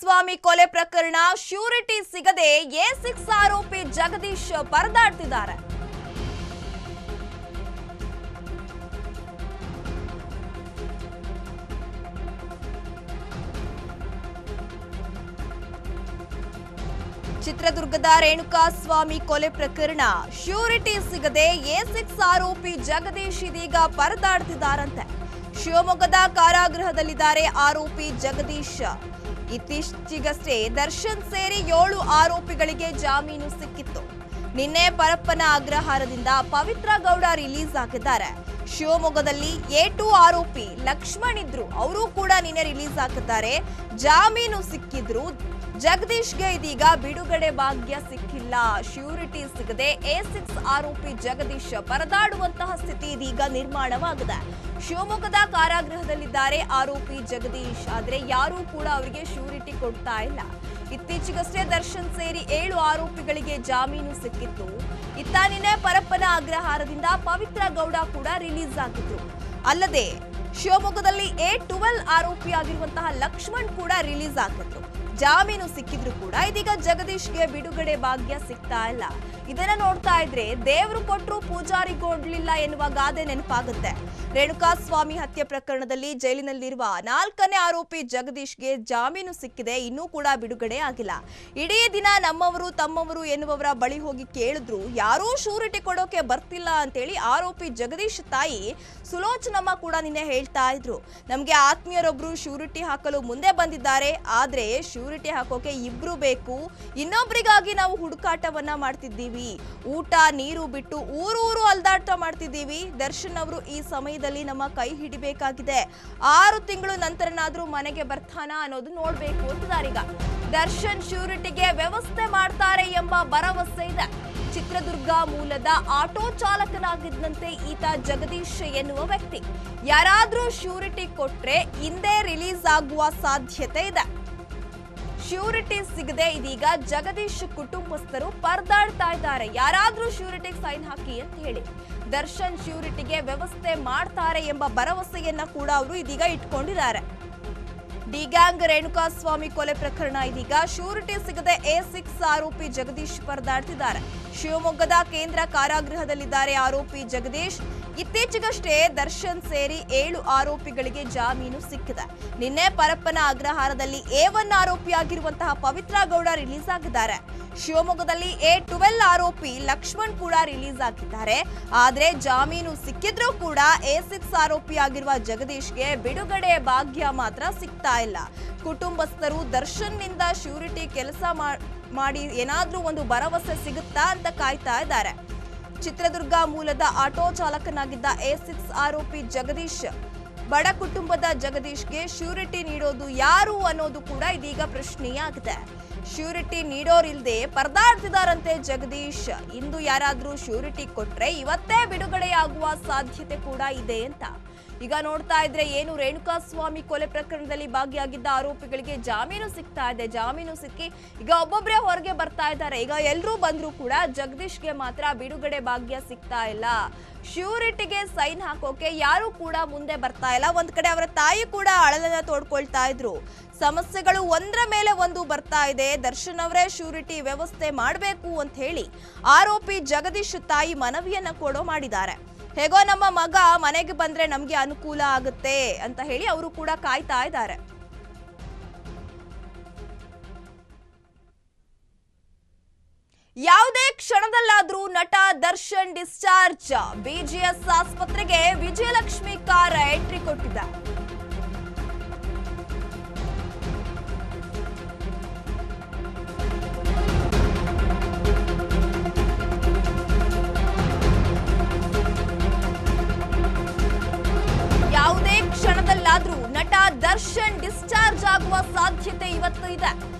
ರೇಣುಕಾಸ್ವಾಮಿ ಕೊಲೆ ಪ್ರಕರಣ ಶ್ಯೂರಿಟಿ ಸಿಗದೆ ಎ6 ಆರೋಪಿ ಜಗದೀಶ್ ಪರದಾಡ್ತಿದ್ದಾರೆ. ಚಿತ್ರದುರ್ಗದ ರೇಣುಕಾಸ್ವಾಮಿ ಕೊಲೆ ಪ್ರಕರಣ ಶ್ಯೂರಿಟಿ ಸಿಗದೆ ಎ6 ಆರೋಪಿ ಜಗದೀಶ್ ಇದೀಗ ಪರದಾಡ್ತಿದ್ದಾರಂತೆ. ಶಿವಮೊಗ್ಗದ ಕಾರಾಗೃಹದಲ್ಲಿದ್ದಾರೆ ಆರೋಪಿ ಜಗದೀಶ್. ಇತ್ತೀಚೆಗಷ್ಟೇ ದರ್ಶನ್ ಸೇರಿ 7 ಆರೋಪಿಗಳಿಗೆ ಜಾಮೀನು ಸಿಕ್ಕಿತ್ತು. ನಿನ್ನೆ ಪರಪ್ಪನ ಅಗ್ರಹಾರದಿಂದ ಪವಿತ್ರ ಗೌಡ ರಿಲೀಸ್ ಆಗಿದ್ದಾರೆ. ಶಿವಮೊಗ್ಗದಲ್ಲಿ ಎ2 ಆರೋಪಿ ಲಕ್ಷ್ಮಣ್ ಇದ್ರು, ಅವರು ಕೂಡ ನಿನ್ನೆ ರಿಲೀಸ್ ಆಗಿದ್ದಾರೆ. ಜಾಮೀನು ಸಿಕ್ಕಿದ್ರು. ಜಗದೀಶ್ಗೆ ಇದೀಗ ಬಿಡುಗಡೆ ಭಾಗ್ಯ ಸಿಕ್ಕಿಲ್ಲ. ಶ್ಯೂರಿಟಿ ಸಿಗದೆ ಎ6 ಆರೋಪಿ ಜಗದೀಶ್ ಪರದಾಡುವಂತಹ ಸ್ಥಿತಿ ಇದೀಗ ನಿರ್ಮಾಣವಾಗಿದೆ. ಶಿವಮೊಗ್ಗದ ಕಾರಾಗೃಹದಲ್ಲಿದ್ದಾರೆ ಆರೋಪಿ ಜಗದೀಶ್. ಆದ್ರೆ ಯಾರೂ ಕೂಡ ಅವರಿಗೆ ಶ್ಯೂರಿಟಿ ಕೊಡ್ತಾ ಇಲ್ಲ. ಇತ್ತೀಚೆಗಷ್ಟೇ ದರ್ಶನ್ ಸೇರಿ 7 ಆರೋಪಿಗಳಿಗೆ ಜಾಮೀನು ಸಿಕ್ಕಿತ್ತು. ಇತ್ತ ನಿನ್ನೆ ಪರಪ್ಪನ ಅಗ್ರಹಾರದಿಂದ ಪವಿತ್ರ ಗೌಡ ಕೂಡ ರಿಲೀಸ್ ಆಗಿದ್ರು. ಅಲ್ಲದೆ ಶಿವಮೊಗ್ಗದಲ್ಲಿ ಎ12 ಆರೋಪಿಯಾಗಿರುವಂತಹ ಲಕ್ಷ್ಮಣ್ ಕೂಡ ರಿಲೀಸ್ ಆಗಿದ್ರು. ಜಾಮೀನು ಸಿಕ್ಕಿದ್ರು ಕೂಡ ಇದೀಗ ಜಗದೀಶ್ಗೆ ಬಿಡುಗಡೆ ಭಾಗ್ಯ ಸಿಗ್ತಾ ಇಲ್ಲ. ಇದನ್ನ ನೋಡ್ತಾ ಇದ್ರೆ ದೇವರು ಕೊಟ್ಟರು ಪೂಜಾರಿ ಕೊಡ್ಲಿಲ್ಲ ಎನ್ನುವ ಗಾದೆ ನೆನಪಾಗುತ್ತೆ. ರೇಣುಕಾಸ್ವಾಮಿ ಹತ್ಯೆ ಪ್ರಕರಣದಲ್ಲಿ ಜೈಲಿನಲ್ಲಿರುವ 4ನೇ ಆರೋಪಿ ಜಗದೀಶ್ಗೆ ಜಾಮೀನು ಸಿಕ್ಕಿದೆ, ಇನ್ನೂ ಕೂಡ ಬಿಡುಗಡೆ ಆಗಿಲ್ಲ. ಇಡೀ ದಿನ ನಮ್ಮವರು ತಮ್ಮವರು ಎನ್ನುವವರ ಬಳಿ ಹೋಗಿ ಕೇಳಿದ್ರು ಯಾರೂ ಶ್ಯೂರಿಟಿ ಕೊಡೋಕೆ ಬರ್ತಿಲ್ಲ ಅಂತೇಳಿ ಆರೋಪಿ ಜಗದೀಶ್ ತಾಯಿ ಸುಲೋಚನಮ್ಮ ಕೂಡ ನಿನ್ನೆ ಹೇಳ್ತಾ ಇದ್ರು. ನಮ್ಗೆ ಆತ್ಮೀಯರೊಬ್ರು ಶ್ಯೂರಿಟಿ ಹಾಕಲು ಮುಂದೆ ಬಂದಿದ್ದಾರೆ, ಆದ್ರೆ ಶ್ಯೂರಿಟಿ ಹಾಕೋಕೆ ಇಬ್ರು ಬೇಕು. ಇನ್ನೊಬ್ರಿಗಾಗಿ ನಾವು ಹುಡುಕಾಟವನ್ನ ಮಾಡ್ತಿದ್ದೀವಿ. ಊಟ ನೀರು ಬಿಟ್ಟು ಊರೂರು ಅಲ್ದಾಟ ಮಾಡ್ತಿದ್ದೀವಿ. ದರ್ಶನ್ ಅವರು ಈ ಸಮಯದಲ್ಲಿ ನಮ್ಮ ಕೈ ಹಿಡಿಬೇಕಾಗಿದೆ. 6 ತಿಂಗಳು ನಂತರನಾದ್ರೂ ಮನೆಗೆ ಬರ್ತಾನ ಅನ್ನೋದು ನೋಡ್ಬೇಕು ಅಂತಿದಾರೀಗ. ದರ್ಶನ್ ಶ್ಯೂರಿಟಿಗೆ ವ್ಯವಸ್ಥೆ ಮಾಡ್ತಾರೆ ಎಂಬ ಭರವಸೆ ಇದೆ. ಚಿತ್ರದುರ್ಗ ಮೂಲದ ಆಟೋ ಚಾಲಕನಾಗಿದ್ದಂತೆ ಈತ ಜಗದೀಶ್ ಎನ್ನುವ ವ್ಯಕ್ತಿ ಯಾರಾದ್ರೂ ಶ್ಯೂರಿಟಿ ಕೊಟ್ರೆ ಹಿಂದೆ ರಿಲೀಸ್ ಆಗುವ ಸಾಧ್ಯತೆ ಇದೆ. ಶ್ಯೂರಿಟಿ ಸಿಗದೆ ಇದೀಗ ಜಗದೀಶ್ ಕುಟುಂಬಸ್ಥರು ಪರದಾಡ್ತಾ ಇದ್ದಾರೆ. ಯಾರಾದ್ರೂ ಶ್ಯೂರಿಟಿಗೆ ಸೈನ್ ಹಾಕಿ ಅಂತ ಹೇಳಿ ದರ್ಶನ್ ಶ್ಯೂರಿಟಿಗೆ ವ್ಯವಸ್ಥೆ ಮಾಡ್ತಾರೆ ಎಂಬ ಭರವಸೆಯನ್ನ ಕೂಡ ಅವರು ಇದೀಗ ಇಟ್ಕೊಂಡಿದ್ದಾರೆ. ಡಿ ಗ್ಯಾಂಗ್ ರೇಣುಕಾಸ್ವಾಮಿ ಕೊಲೆ ಪ್ರಕರಣ ಇದೀಗ ಶ್ಯೂರಿಟಿ ಸಿಗದೆ ಎ6 ಆರೋಪಿ ಜಗದೀಶ್ ಪರದಾಡ್ತಿದ್ದಾರೆ. ಶಿವಮೊಗ್ಗದ ಕೇಂದ್ರ ಕಾರಾಗೃಹದಲ್ಲಿದ್ದಾರೆ ಆರೋಪಿ ಜಗದೀಶ್. ಇತ್ತೀಚೆಗಷ್ಟೇ ದರ್ಶನ್ ಸೇರಿ 7 ಆರೋಪಿಗಳಿಗೆ ಜಾಮೀನು ಸಿಕ್ಕಿದೆ. ನಿನ್ನೆ ಪರಪ್ಪನ ಅಗ್ರಹಾರದಲ್ಲಿ ಎ1 ಆರೋಪಿಯಾಗಿರುವಂತಹ ಪವಿತ್ರ ಗೌಡ ರಿಲೀಸ್ ಆಗಿದ್ದಾರೆ. ಶಿವಮೊಗ್ಗದಲ್ಲಿ ಎ12 ಆರೋಪಿ ಲಕ್ಷ್ಮಣ್ ಕೂಡ ರಿಲೀಸ್ ಆಗಿದ್ದಾರೆ. ಆದ್ರೆ ಜಾಮೀನು ಸಿಕ್ಕಿದ್ರೂ ಕೂಡ ಎ6 ಆರೋಪಿಯಾಗಿರುವ ಜಗದೀಶ್ಗೆ ಬಿಡುಗಡೆ ಭಾಗ್ಯ ಮಾತ್ರ ಸಿಗ್ತಾ ಇಲ್ಲ. ಕುಟುಂಬಸ್ಥರು ದರ್ಶನ್ ನಿಂದ ಶ್ಯೂರಿಟಿ ಕೆಲಸ ಮಾಡಿ ಏನಾದ್ರೂ ಒಂದು ಭರವಸೆ ಸಿಗುತ್ತಾ ಅಂತ ಕಾಯ್ತಾ ಇದ್ದಾರೆ. ಚಿತ್ರದುರ್ಗ ಮೂಲದ ಆಟೋ ಚಾಲಕನಾಗಿದ್ದ ಎ6 ಆರೋಪಿ ಜಗದೀಶ್. ಬಡ ಕುಟುಂಬದ ಜಗದೀಶ್ಗೆ ಶ್ಯೂರಿಟಿ ನೀಡೋದು ಯಾರು ಅನ್ನೋದು ಕೂಡ ಇದೀಗ ಪ್ರಶ್ನೆಯಾಗಿದೆ. ಶ್ಯೂರಿಟಿ ನೀಡೋರಿಲ್ದೆ ಪರದಾಡ್ತಿದಾರಂತೆ ಜಗದೀಶ್. ಇಂದು ಯಾರಾದ್ರೂ ಶ್ಯೂರಿಟಿ ಕೊಟ್ರೆ ಇವತ್ತೇ ಬಿಡುಗಡೆಯಾಗುವ ಸಾಧ್ಯತೆ ಕೂಡ ಇದೆ ಅಂತ. ಈಗ ನೋಡ್ತಾ ಇದ್ರೆ ಏನು ರೇಣುಕಾಸ್ವಾಮಿ ಕೊಲೆ ಪ್ರಕರಣದಲ್ಲಿ ಭಾಗಿಯಾಗಿದ್ದ ಆರೋಪಿಗಳಿಗೆ ಜಾಮೀನು ಸಿಗ್ತಾ ಇದೆ. ಜಾಮೀನು ಸಿಕ್ಕಿ ಈಗ ಒಬ್ಬೊಬ್ಬರೇ ಹೊರಗೆ ಬರ್ತಾ ಇದ್ದಾರೆ. ಈಗ ಎಲ್ಲರೂ ಬಂದ್ರು ಕೂಡ ಜಗದೀಶ್ಗೆ ಮಾತ್ರ ಬಿಡುಗಡೆ ಭಾಗ್ಯ ಸಿಗ್ತಾ ಇಲ್ಲ. ಶ್ಯೂರಿಟಿಗೆ ಸೈನ್ ಹಾಕೋಕೆ ಯಾರು ಕೂಡ ಮುಂದೆ ಬರ್ತಾ ಇಲ್ಲ. ಒಂದ್ ಕಡೆ ಅವರ ತಾಯಿ ಕೂಡ ಅಳಲನ್ನ ತೋಡ್ಕೊಳ್ತಾ ಇದ್ರು. ಸಮಸ್ಯೆಗಳು ಒಂದ್ರ ಮೇಲೆ ಒಂದು ಬರ್ತಾ ಇದೆ. ದರ್ಶನ್ ಅವರೇ ಶ್ಯೂರಿಟಿ ವ್ಯವಸ್ಥೆ ಮಾಡಬೇಕು ಅಂತ ಹೇಳಿ ಆರೋಪಿ ಜಗದೀಶ್ ತಾಯಿ ಮನವಿಯನ್ನ ಕೂಡ ಮಾಡಿದ್ದಾರೆ. ಹೇಗೋ ನಮ್ಮ ಮಗ ಮನೆಗೆ ಬಂದ್ರೆ ನಮ್ಗೆ ಅನುಕೂಲ ಆಗುತ್ತೆ ಅಂತ ಹೇಳಿ ಅವರು ಕೂಡ ಕಾಯ್ತಾ ಇದ್ದಾರೆ. ಯಾವುದೇ ಕ್ಷಣದಲ್ಲಾದ್ರೂ ನಟ ದರ್ಶನ್ ಡಿಸ್ಚಾರ್ಜ್. ಬಿಜಿಎಸ್ ಆಸ್ಪತ್ರೆಗೆ ವಿಜಯಲಕ್ಷ್ಮಿ ಕಾರ್ ಎಂಟ್ರಿ ಕೊಟ್ಟಿದೆ. ಯಾವುದೇ ಕ್ಷಣದಲ್ಲಾದ್ರೂ ನಟ ದರ್ಶನ್ ಡಿಸ್ಚಾರ್ಜ್ ಆಗುವ ಸಾಧ್ಯತೆ ಇವತ್ತು ಇದೆ.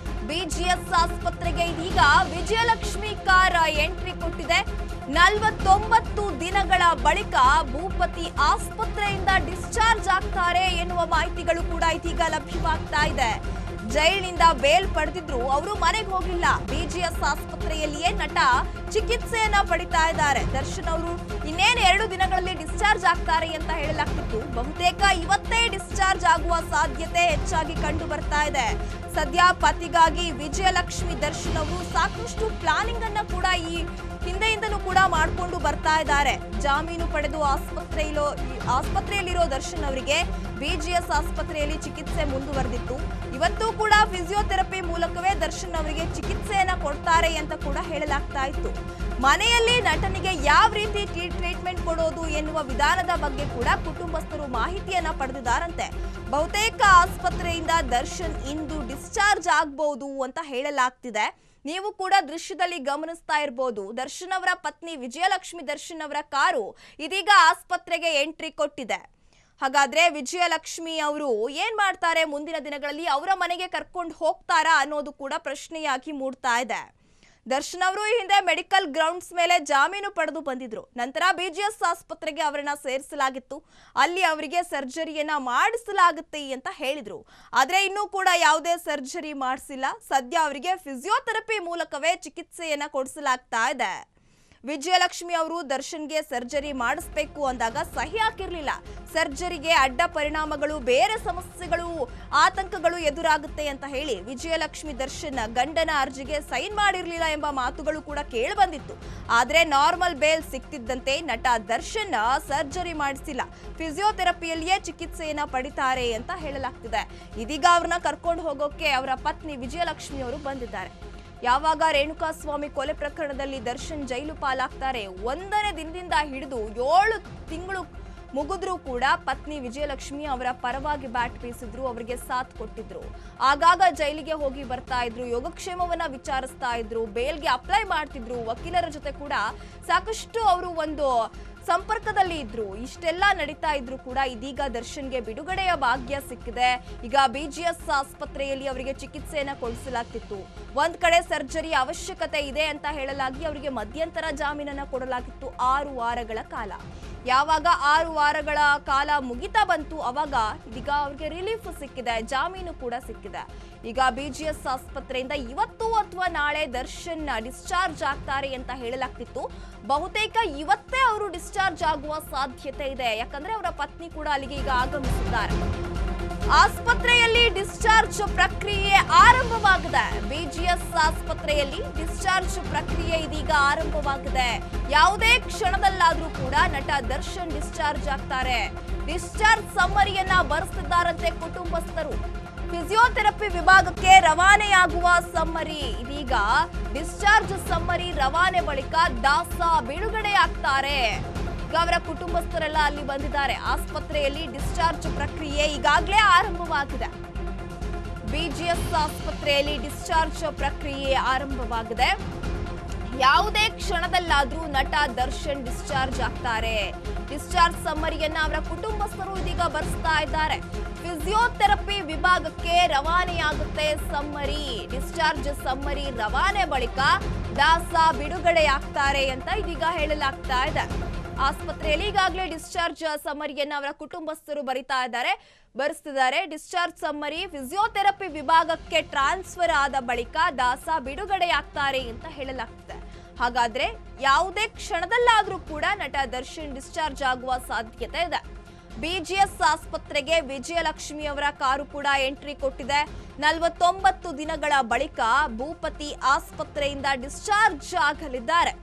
ಬಿಜಿಎಸ್ ಆಸ್ಪತ್ರೆಗೆ ಇದೀಗ ವಿಜಯಲಕ್ಷ್ಮಿ ಕಾರ್ ಎಂಟ್ರಿ ಕೊಟ್ಟಿದೆ. 49 ದಿನಗಳ ಬಳಿಕ ಭೂಪತಿ ಆಸ್ಪತ್ರೆಯಿಂದ ಡಿಸ್ಚಾರ್ಜ್ ಆಗ್ತಾರೆ ಎನ್ನುವ ಮಾಹಿತಿಗಳು ಕೂಡ ಇದೀಗ ಲಭ್ಯವಾಗ್ತಾ ಇದೆ. ಜೈಲಿನಿಂದ ಬೇಲ್ ಪಡೆದಿದ್ರು ಅವರು ಮನೆಗೆ ಹೋಗಿಲ್ಲ. ಬಿಜಿಎಸ್ ಆಸ್ಪತ್ರೆಯಲ್ಲಿಯೇ ನಟ ಚಿಕಿತ್ಸೆಯನ್ನ ಪಡಿತಾ ಇದ್ದಾರೆ. ದರ್ಶನ್ ಅವರು ಇನ್ನೇನು 2 ದಿನಗಳಲ್ಲಿ ಡಿಸ್ಚಾರ್ಜ್ ಆಗ್ತಾರೆ ಅಂತ ಹೇಳಲಾಗ್ತಿತ್ತು. ಬಹುತೇಕ ಇವತ್ತೇ ಡಿಸ್ಚಾರ್ಜ್ ಆಗುವ ಸಾಧ್ಯತೆ ಹೆಚ್ಚಾಗಿ ಕಂಡು ಬರ್ತಾ ಇದೆ. ಸದ್ಯ ಪತಿಗಾಗಿ ವಿಜಯಲಕ್ಷ್ಮಿ ದರ್ಶನ್ ಅವರು ಸಾಕಷ್ಟು ಪ್ಲಾನಿಂಗ್ ಅನ್ನ ಕೂಡ ಈ ಹಿಂದೆಯಿಂದನೂ ಕೂಡ ಮಾಡ್ಕೊಂಡು ಬರ್ತಾ ಇದ್ದಾರೆ. ಜಾಮೀನು ಪಡೆದು ಆಸ್ಪತ್ರೆಯಲ್ಲಿರೋ ದರ್ಶನ್ ಅವರಿಗೆ ಬಿಜಿಎಸ್ ಆಸ್ಪತ್ರೆಯಲ್ಲಿ ಚಿಕಿತ್ಸೆ ಮುಂದುವರೆದಿತ್ತು. ಇವತ್ತು ಕೂಡ ಫಿಸಿಯೋಥೆರಪಿ ಮೂಲಕವೇ ದರ್ಶನ್ ಅವರಿಗೆ ಚಿಕಿತ್ಸೆಯನ್ನ ಕೊಡ್ತಾರೆ ಅಂತ ಕೂಡ ಹೇಳಲಾಗ್ತಾ ಇತ್ತು. ಮನೆಯಲ್ಲಿ ನಟನಿಗೆ ಯಾವ ರೀತಿ ಟ್ರೀಟ್ಮೆಂಟ್ ಕೊಡೋದು ಎನ್ನುವ ವಿಧಾನದ ಬಗ್ಗೆ ಕೂಡ ಕುಟುಂಬಸ್ಥರು ಮಾಹಿತಿಯನ್ನ ಪಡೆದಿದ್ದಾರಂತೆ. ಬಹುತೇಕ ಆಸ್ಪತ್ರೆಯಿಂದ ದರ್ಶನ್ ಇಂದು ಡಿಸ್ಚಾರ್ಜ್ ಆಗಬಹುದು ಅಂತ ಹೇಳಲಾಗ್ತಿದೆ. ನೀವು ಕೂಡ ದೃಶ್ಯದಲ್ಲಿ ಗಮನಿಸ್ತಾ ಇರಬಹುದು. ದರ್ಶನ್ ಅವರ ಪತ್ನಿ ವಿಜಯಲಕ್ಷ್ಮಿ ದರ್ಶನ್ ಅವರ ಕಾರು ಇದೀಗ ಆಸ್ಪತ್ರೆಗೆ ಎಂಟ್ರಿ ಕೊಟ್ಟಿದೆ. ಹಾಗಾದ್ರೆ ವಿಜಯಲಕ್ಷ್ಮಿ ಅವರು ಏನ್ ಮಾಡ್ತಾರೆ ಮುಂದಿನ ದಿನಗಳಲ್ಲಿ? ಅವರ ಮನೆಗೆ ಕರ್ಕೊಂಡು ಹೋಗ್ತಾರಾ ಅನ್ನೋದು ಕೂಡ ಪ್ರಶ್ನೆಯಾಗಿ ಮೂಡ್ತಾ ಇದೆ. ದರ್ಶನ್ ಅವರು ಈ ಹಿಂದೆ ಮೆಡಿಕಲ್ ಗ್ರೌಂಡ್ಸ್ ಮೇಲೆ ಜಾಮೀನು ಪಡೆದು ಬಂದಿದ್ರು. ನಂತರ ಬಿಜಿಎಸ್ ಆಸ್ಪತ್ರೆಗೆ ಅವರನ್ನ ಸೇರಿಸಲಾಗಿತ್ತು. ಅಲ್ಲಿ ಅವರಿಗೆ ಸರ್ಜರಿಯನ್ನ ಮಾಡಿಸಲಾಗುತ್ತೆ ಅಂತ ಹೇಳಿದ್ರು. ಆದ್ರೆ ಇನ್ನೂ ಕೂಡ ಯಾವುದೇ ಸರ್ಜರಿ ಮಾಡಿಸಿಲ್ಲ. ಸದ್ಯ ಅವರಿಗೆ ಫಿಸಿಯೋಥೆರಪಿ ಮೂಲಕವೇ ಚಿಕಿತ್ಸೆಯನ್ನ ಕೊಡಿಸಲಾಗ್ತಾ ಇದೆ. ವಿಜಯಲಕ್ಷ್ಮಿ ಅವರು ದರ್ಶನ್ಗೆ ಸರ್ಜರಿ ಮಾಡಿಸ್ಬೇಕು ಅಂದಾಗ ಸಹಿ ಹಾಕಿರ್ಲಿಲ್ಲ. ಸರ್ಜರಿಗೆ ಅಡ್ಡ ಪರಿಣಾಮಗಳು, ಬೇರೆ ಸಮಸ್ಯೆಗಳು, ಆತಂಕಗಳು ಎದುರಾಗುತ್ತೆ ಅಂತ ಹೇಳಿ ವಿಜಯಲಕ್ಷ್ಮಿ ದರ್ಶನ್ ಗಂಡನ ಅರ್ಜಿಗೆ ಸೈನ್ ಮಾಡಿರ್ಲಿಲ್ಲ ಎಂಬ ಮಾತುಗಳು ಕೂಡ ಕೇಳಿ ಬಂದಿತ್ತು. ಆದ್ರೆ ನಾರ್ಮಲ್ ಬೇಲ್ ಸಿಕ್ತಿದ್ದಂತೆ ನಟ ದರ್ಶನ್ ಸರ್ಜರಿ ಮಾಡಿಸಿಲ್ಲ, ಫಿಸಿಯೋಥೆರಪಿಯಲ್ಲಿಯೇ ಚಿಕಿತ್ಸೆಯನ್ನ ಪಡಿತಾರೆ ಅಂತ ಹೇಳಲಾಗ್ತಿದೆ. ಇದೀಗ ಅವ್ರನ್ನ ಕರ್ಕೊಂಡು ಹೋಗೋಕೆ ಅವರ ಪತ್ನಿ ವಿಜಯಲಕ್ಷ್ಮಿ ಅವರು ಬಂದಿದ್ದಾರೆ. ಯಾವಾಗ ರೇಣುಕಾಸ್ವಾಮಿ ಕೊಲೆ ಪ್ರಕರಣದಲ್ಲಿ ದರ್ಶನ್ ಜೈಲು ಪಾಲಾಗ್ತಾರೆ, 1ನೇ ದಿನದಿಂದ ಹಿಡಿದು 7 ತಿಂಗಳು ಮುಗಿದ್ರೂ ಕೂಡ ಪತ್ನಿ ವಿಜಯಲಕ್ಷ್ಮಿ ಅವರ ಪರವಾಗಿ ಬ್ಯಾಟ್ ಬೀಸಿದ್ರು, ಅವರಿಗೆ ಸಾಥ್ ಕೊಟ್ಟಿದ್ರು. ಆಗಾಗ ಜೈಲಿಗೆ ಹೋಗಿ ಬರ್ತಾ ಇದ್ರು, ಯೋಗಕ್ಷೇಮವನ್ನ ವಿಚಾರಿಸ್ತಾ ಇದ್ರು, ಬೇಲ್ಗೆ ಅಪ್ಲೈ ಮಾಡ್ತಿದ್ರು, ವಕೀಲರ ಜೊತೆ ಕೂಡ ಸಾಕಷ್ಟು ಅವರು ಒಂದು ಸಂಪರ್ಕದಲ್ಲಿ ಇದ್ರು. ಇಷ್ಟೆಲ್ಲ ನಡೀತಾ ಇದ್ರು ಕೂಡ ಇದೀಗ ದರ್ಶನ್ಗೆ ಬಿಡುಗಡೆಯ ಭಾಗ್ಯ ಸಿಕ್ಕಿದೆ. ಈಗ ಬಿಜಿಎಸ್ ಆಸ್ಪತ್ರೆಯಲ್ಲಿ ಅವರಿಗೆ ಚಿಕಿತ್ಸೆಯನ್ನ ಕೊಡಿಸಲಾಗ್ತಿತ್ತು. ಒಂದ್ ಕಡೆ ಸರ್ಜರಿ ಅವಶ್ಯಕತೆ ಇದೆ ಅಂತ ಹೇಳಲಾಗಿ ಅವರಿಗೆ ಮಧ್ಯಂತರ ಜಾಮೀನನ್ನ ಕೊಡಲಾಗಿತ್ತು 6 ವಾರಗಳ ಕಾಲ. ಯಾವಾಗ 6 ವಾರಗಳ ಕಾಲ ಮುಗಿತಾ ಬಂತು ಅವಾಗ ಇದೀಗ ಅವ್ರಿಗೆ ರಿಲೀಫ್ ಸಿಕ್ಕಿದೆ, ಜಾಮೀನು ಕೂಡ ಸಿಕ್ಕಿದೆ. ಈಗ ಬಿಜಿಎಸ್ ಆಸ್ಪತ್ರೆಯಿಂದ ಇವತ್ತು ಅಥವಾ ನಾಳೆ ದರ್ಶನ್ ಡಿಸ್ಚಾರ್ಜ್ ಆಗ್ತಾರೆ ಅಂತ ಹೇಳಲಾಗ್ತಿತ್ತು. ಬಹುತೇಕ ಇವತ್ತೇ ಅವರು ಡಿಸ್ಚಾರ್ಜ್ ಆಗುವ ಸಾಧ್ಯತೆ ಇದೆ. ಯಾಕಂದ್ರೆ ಅವರ ಪತ್ನಿ ಕೂಡ ಅಲ್ಲಿಗೆ ಈಗ ಆಗಮಿಸಿದ್ದಾರೆ. ಆಸ್ಪತ್ರೆಯಲ್ಲಿ ಡಿಸ್ಚಾರ್ಜ್ ಪ್ರಕ್ರಿಯೆ ಆರಂಭವಾಗಿದೆ. ಬಿಜಿಎಸ್ ಆಸ್ಪತ್ರೆಯಲ್ಲಿ ಡಿಸ್ಚಾರ್ಜ್ ಪ್ರಕ್ರಿಯೆ ಇದೀಗ ಆರಂಭವಾಗಿದೆ. ಯಾವುದೇ ಕ್ಷಣದಲ್ಲಾದ್ರೂ ಕೂಡ ನಟ ದರ್ಶನ್ ಡಿಸ್ಚಾರ್ಜ್ ಆಗ್ತಾರೆ. ಡಿಸ್ಚಾರ್ಜ್ ಸಮ್ಮರಿಯನ್ನ ಬರೆಸಿದ್ದಾರಂತೆ ಕುಟುಂಬಸ್ಥರು. ಫಿಸಿಯೋಥೆರಪಿ ವಿಭಾಗಕ್ಕೆ ರವಾನೆಯಾಗುವ ಸಮ್ಮರಿ ಇದೀಗ ಡಿಸ್ಚಾರ್ಜ್ ಸಮ್ಮರಿ ರವಾನೆ ಬಳಿಕ ದಾಸ ಬಿಡುಗಡೆ ಆಗ್ತಾರೆ. ಈಗ ಅವರ ಕುಟುಂಬಸ್ಥರೆಲ್ಲ ಅಲ್ಲಿ ಬಂದಿದ್ದಾರೆ. ಆಸ್ಪತ್ರೆಯಲ್ಲಿ ಡಿಸ್ಚಾರ್ಜ್ ಪ್ರಕ್ರಿಯೆ ಈಗಾಗಲೇ ಆರಂಭವಾಗಿದೆ. ಬಿಜಿಎಸ್ ಆಸ್ಪತ್ರೆಯಲ್ಲಿ ಡಿಸ್ಚಾರ್ಜ್ ಪ್ರಕ್ರಿಯೆ ಆರಂಭವಾಗಿದೆ. ಯಾವುದೇ ಕ್ಷಣದಲ್ಲಾದ್ರೂ ನಟ ದರ್ಶನ್ ಡಿಸ್ಚಾರ್ಜ್ ಆಗ್ತಾರೆ. ಡಿಸ್ಚಾರ್ಜ್ ಸಮ್ಮರಿಯನ್ನ ಅವರ ಕುಟುಂಬಸ್ಥರು ಇದೀಗ ಬರೆಸ್ತಾ ಇದ್ದಾರೆ. ಫಿಸಿಯೋಥೆರಪಿ ವಿಭಾಗಕ್ಕೆ ರವಾನೆಯಾಗುತ್ತೆ ಸಮ್ಮರಿ. ಡಿಸ್ಚಾರ್ಜ್ ಸಮ್ಮರಿ ರವಾನೆ ಬಳಿಕ ದಾಸ ಬಿಡುಗಡೆ ಆಗ್ತಾರೆ ಅಂತ ಇದೀಗ ಹೇಳಲಾಗ್ತಾ ಇದೆ. ಆಸ್ಪತ್ರೆಯಲ್ಲಿ ಈಗಾಗಲೇ ಡಿಸ್ಚಾರ್ಜ್ ಸಮ್ಮರಿಯನ್ನ ಅವರ ಕುಟುಂಬಸ್ಥರು ಬರೆಸ್ತಿದ್ದಾರೆ. ಡಿಸ್ಚಾರ್ಜ್ ಸಮ್ಮರಿ ಫಿಸಿಯೋಥೆರಪಿ ವಿಭಾಗಕ್ಕೆ ಟ್ರಾನ್ಸ್ಫರ್ ಆದ ಬಳಿಕ ದಾಸ ಬಿಡುಗಡೆ ಆಗ್ತಾರೆ ಅಂತ ಹೇಳಲಾಗ್ತಿದೆ. ಹಾಗಾದ್ರೆ ಯಾವುದೇ ಕ್ಷಣದಲ್ಲಾದ್ರೂ ಕೂಡ ನಟ ದರ್ಶನ್ ಡಿಸ್ಚಾರ್ಜ್ ಆಗುವ ಸಾಧ್ಯತೆ ಇದೆ. ಬಿಜಿಎಸ್ ಆಸ್ಪತ್ರೆಗೆ ವಿಜಯಲಕ್ಷ್ಮಿ ಅವರ ಕಾರು ಕೂಡ ಎಂಟ್ರಿ ಕೊಟ್ಟಿದೆ. 49 ದಿನಗಳ ಬಳಿಕ ಭೂಪತಿ ಆಸ್ಪತ್ರೆಯಿಂದ ಡಿಸ್ಚಾರ್ಜ್ ಆಗಲಿದ್ದಾರೆ.